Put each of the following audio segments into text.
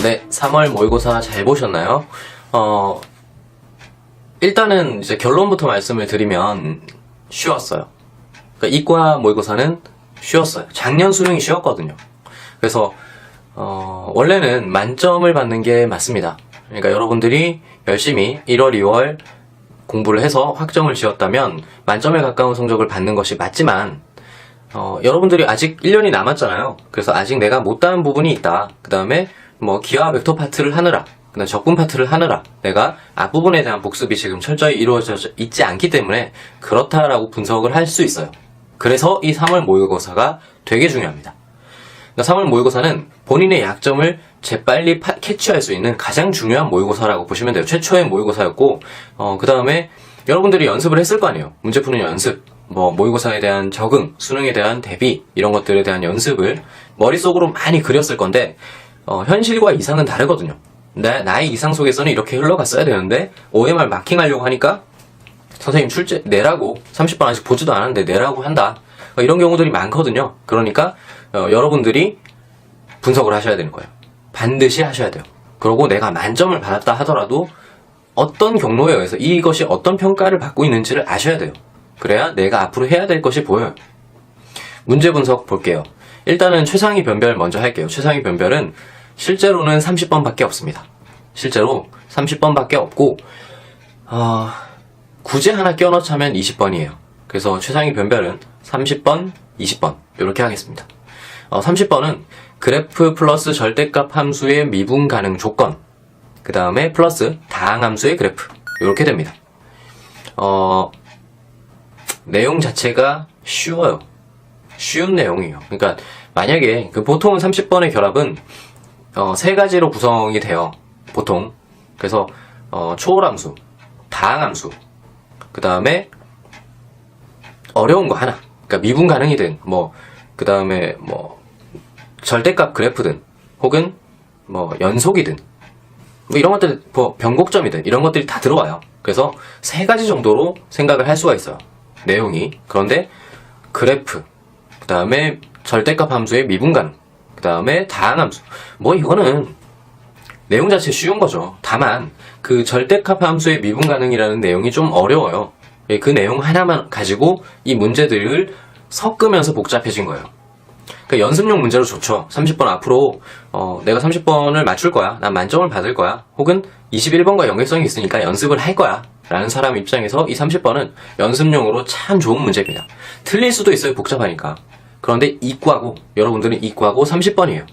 네, 3월 모의고사 잘 보셨나요? 일단은 이제 결론부터 말씀을 드리면 쉬웠어요. 그러니까 이과 모의고사는 쉬웠어요. 작년 수능이 쉬웠거든요. 그래서 원래는 만점을 받는 게 맞습니다. 그러니까 여러분들이 열심히 1월, 2월 공부를 해서 학점을 지었다면 만점에 가까운 성적을 받는 것이 맞지만 여러분들이 아직 1년이 남았잖아요. 그래서 아직 내가 못다한 부분이 있다. 그 다음에 뭐 기하 벡터 파트를 하느라, 그다음 적분 파트를 하느라 내가 앞부분에 대한 복습이 지금 철저히 이루어져 있지 않기 때문에 그렇다라고 분석을 할 수 있어요. 그래서 이 3월 모의고사가 되게 중요합니다. 그러니까 3월 모의고사는 본인의 약점을 재빨리 캐치할 수 있는 가장 중요한 모의고사라고 보시면 돼요. 최초의 모의고사였고 그 다음에 여러분들이 연습을 했을 거 아니에요. 문제 푸는 연습, 뭐 모의고사에 대한 적응, 수능에 대한 대비 이런 것들에 대한 연습을 머릿속으로 많이 그렸을 건데 현실과 이상은 다르거든요. 나의 이상 속에서는 이렇게 흘러갔어야 되는데 OMR 마킹하려고 하니까 선생님 출제 내라고 30번 아직 보지도 않았는데 내라고 한다. 이런 경우들이 많거든요. 그러니까 여러분들이 분석을 하셔야 되는 거예요. 반드시 하셔야 돼요. 그리고 내가 만점을 받았다 하더라도 어떤 경로에 의해서 이것이 어떤 평가를 받고 있는지를 아셔야 돼요. 그래야 내가 앞으로 해야 될 것이 보여요. 문제 분석 볼게요. 일단은 최상위 변별 먼저 할게요. 최상위 변별은 실제로는 30번밖에 없습니다. 실제로 30번밖에 없고 구제 하나 껴넣자면 20번이에요. 그래서 최상위 변별은 30번, 20번 이렇게 하겠습니다. 30번은 그래프 플러스 절대값 함수의 미분 가능 조건, 그 다음에 플러스 다항 함수의 그래프 이렇게 됩니다. 내용 자체가 쉬워요. 쉬운 내용이에요. 그러니까 만약에 보통은 30번의 결합은 세 가지로 구성이 돼요. 보통. 그래서 초월함수, 다항함수, 그 다음에 어려운 거 하나. 그러니까 미분 가능이든 그 다음에 절대값 그래프든 혹은 연속이든 이런 것들 변곡점이든 이런 것들이 다 들어와요. 그래서 세 가지 정도로 생각을 할 수가 있어요. 내용이. 그런데 그래프, 그 다음에 절대값 함수의 미분 가능, 그 다음에 다항 함수. 이거는 내용 자체 쉬운 거죠. 다만 그 절대값 함수의 미분 가능이라는 내용이 좀 어려워요. 그 내용 하나만 가지고 이 문제들을 섞으면서 복잡해진 거예요. 그러니까 연습용 문제로 좋죠. 30번 앞으로 내가 30번을 맞출 거야. 난 만점을 받을 거야. 혹은 21번과 연계성이 있으니까 연습을 할 거야. 라는 사람 입장에서 이 30번은 연습용으로 참 좋은 문제입니다. 틀릴 수도 있어요. 복잡하니까. 그런데 이과고, 여러분들은 이과고 30번이에요.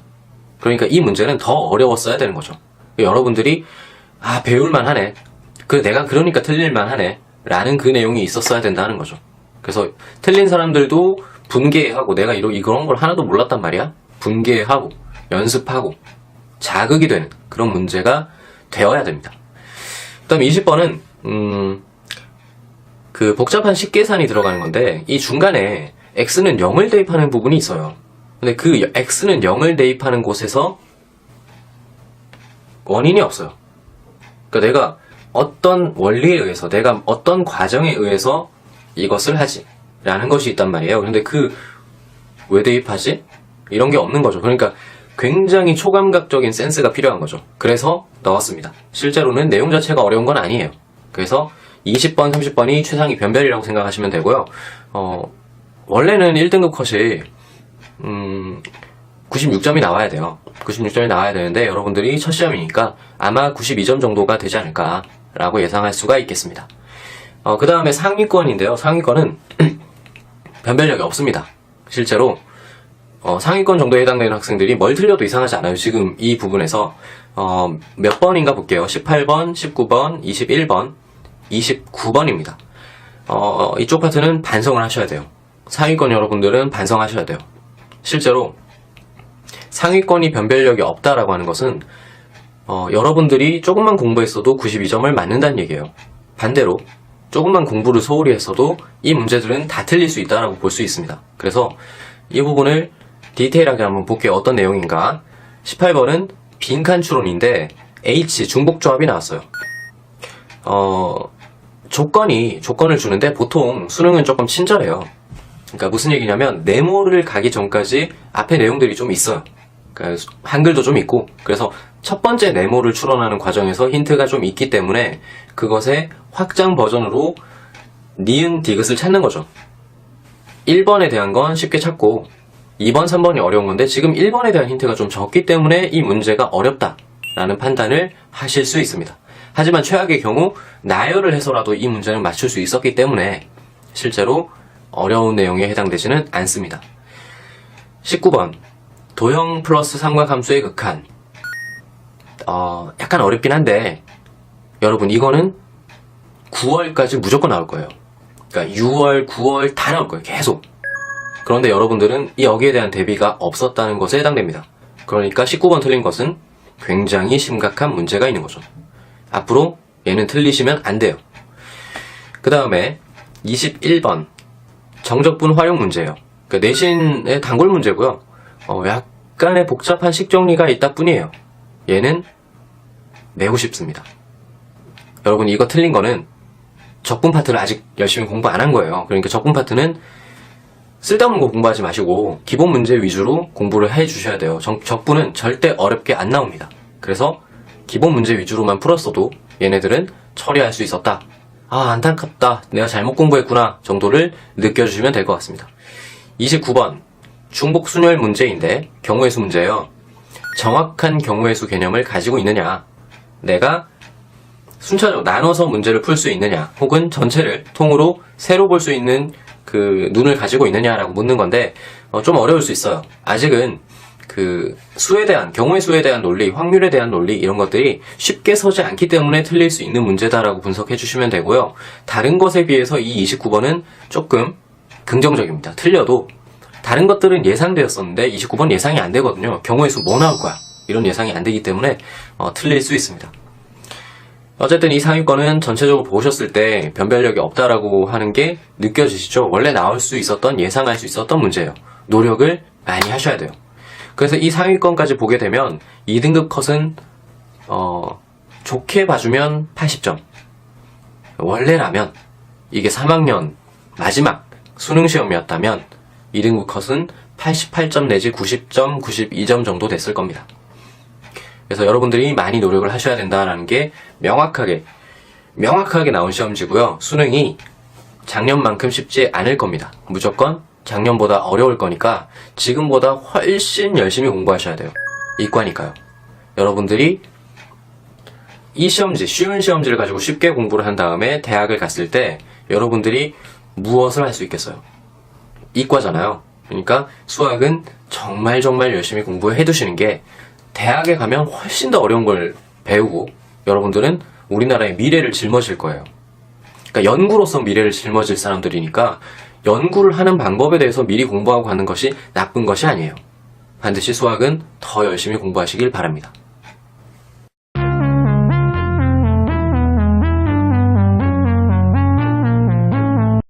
그러니까 이 문제는 더 어려웠어야 되는 거죠. 여러분들이 배울만 하네. 내가 그러니까 틀릴만 하네. 라는 그 내용이 있었어야 된다는 거죠. 그래서 틀린 사람들도 분개하고 내가 이런 걸 하나도 몰랐단 말이야. 분개하고 연습하고 자극이 되는 그런 문제가 되어야 됩니다. 그 다음에 20번은 그 복잡한 식계산이 들어가는 건데 이 중간에 x는 0을 대입하는 부분이 있어요. 근데 그 x는 0을 대입하는 곳에서 원인이 없어요. 그러니까 내가 어떤 원리에 의해서 내가 어떤 과정에 의해서 이것을 하지 라는 것이 있단 말이에요. 근데 왜 대입하지? 이런 게 없는 거죠. 그러니까 굉장히 초감각적인 센스가 필요한 거죠. 그래서 넣었습니다. 실제로는 내용 자체가 어려운 건 아니에요. 그래서 20번, 30번이 최상위 변별이라고 생각하시면 되고요. 원래는 1등급 컷이 96점이 나와야 돼요. 96점이 나와야 되는데 여러분들이 첫 시험이니까 아마 92점 정도가 되지 않을까 라고 예상할 수가 있겠습니다. 그 다음에 상위권인데요. 상위권은 변별력이 없습니다. 실제로 상위권 정도에 해당되는 학생들이 뭘 틀려도 이상하지 않아요. 지금 이 부분에서 몇 번인가 볼게요. 18번, 19번, 21번, 29번입니다. 이쪽 파트는 반성을 하셔야 돼요. 상위권 여러분들은 반성하셔야 돼요. 실제로 상위권이 변별력이 없다라고 하는 것은 여러분들이 조금만 공부했어도 92점을 맞는다는 얘기예요. 반대로 조금만 공부를 소홀히 했어도 이 문제들은 다 틀릴 수 있다라고 볼 수 있습니다. 그래서 이 부분을 디테일하게 한번 볼게요. 어떤 내용인가. 18번은 빈칸 추론인데 H 중복조합이 나왔어요. 조건을 주는데 보통 수능은 조금 친절해요. 그러니까 무슨 얘기냐면 네모를 가기 전까지 앞에 내용들이 좀 있어요. 그러니까 한글도 좀 있고 그래서 첫 번째 네모를 추론하는 과정에서 힌트가 좀 있기 때문에 그것의 확장 버전으로 니은 디귿을 찾는 거죠. 1번에 대한 건 쉽게 찾고 2번, 3번이 어려운 건데 지금 1번에 대한 힌트가 좀 적기 때문에 이 문제가 어렵다라는 판단을 하실 수 있습니다. 하지만 최악의 경우 나열을 해서라도 이 문제는 맞출 수 있었기 때문에 실제로 어려운 내용에 해당되지는 않습니다. 19번 도형 플러스 삼각함수의 극한. 약간 어렵긴 한데 여러분 이거는 9월까지 무조건 나올 거예요. 그러니까 6월, 9월 다 나올 거예요. 계속. 그런데 여러분들은 여기에 대한 대비가 없었다는 것에 해당됩니다. 그러니까 19번 틀린 것은 굉장히 심각한 문제가 있는 거죠. 앞으로 얘는 틀리시면 안 돼요. 그 다음에 21번 정적분 활용 문제예요. 그러니까 내신의 단골 문제고요. 약간의 복잡한 식정리가 있다 뿐이에요. 얘는 내고 싶습니다. 여러분 이거 틀린 거는 적분 파트를 아직 열심히 공부 안 한 거예요. 그러니까 적분 파트는 쓸데없는 거 공부하지 마시고 기본 문제 위주로 공부를 해 주셔야 돼요. 적분은 절대 어렵게 안 나옵니다. 그래서 기본 문제 위주로만 풀었어도 얘네들은 처리할 수 있었다. 안타깝다. 내가 잘못 공부했구나 정도를 느껴주시면 될 것 같습니다. 29번 중복 순열 문제인데 경우의 수 문제예요. 정확한 경우의 수 개념을 가지고 있느냐, 내가 순차적으로 나눠서 문제를 풀 수 있느냐, 혹은 전체를 통으로 새로 볼 수 있는 그 눈을 가지고 있느냐라고 묻는 건데 좀 어려울 수 있어요. 아직은 그 수에 대한, 경우의 수에 대한 논리, 확률에 대한 논리 이런 것들이 쉽게 서지 않기 때문에 틀릴 수 있는 문제다라고 분석해 주시면 되고요. 다른 것에 비해서 이 29번은 조금 긍정적입니다. 틀려도 다른 것들은 예상되었었는데 29번 예상이 안 되거든요. 경우의 수 뭐 나올 거야? 이런 예상이 안 되기 때문에 틀릴 수 있습니다. 어쨌든 이 상위권은 전체적으로 보셨을 때 변별력이 없다라고 하는 게 느껴지시죠? 원래 나올 수 있었던, 예상할 수 있었던 문제예요. 노력을 많이 하셔야 돼요. 그래서 이 상위권까지 보게 되면 2등급 컷은 좋게 봐주면 80점. 원래라면 이게 3학년 마지막 수능 시험이었다면 2등급 컷은 88점 내지 90점, 92점 정도 됐을 겁니다. 그래서 여러분들이 많이 노력을 하셔야 된다는 게 명확하게 나온 시험지고요. 수능이 작년만큼 쉽지 않을 겁니다. 무조건 작년보다 어려울 거니까 지금보다 훨씬 열심히 공부하셔야 돼요. 이과니까요. 여러분들이 이 시험지, 쉬운 시험지를 가지고 쉽게 공부를 한 다음에 대학을 갔을 때 여러분들이 무엇을 할 수 있겠어요? 이과잖아요. 그러니까 수학은 정말 열심히 공부해 두시는 게 대학에 가면 훨씬 더 어려운 걸 배우고 여러분들은 우리나라의 미래를 짊어질 거예요. 그러니까 연구로서 미래를 짊어질 사람들이니까 연구를 하는 방법에 대해서 미리 공부하고 가는 것이 나쁜 것이 아니에요. 반드시 수학은 더 열심히 공부하시길 바랍니다.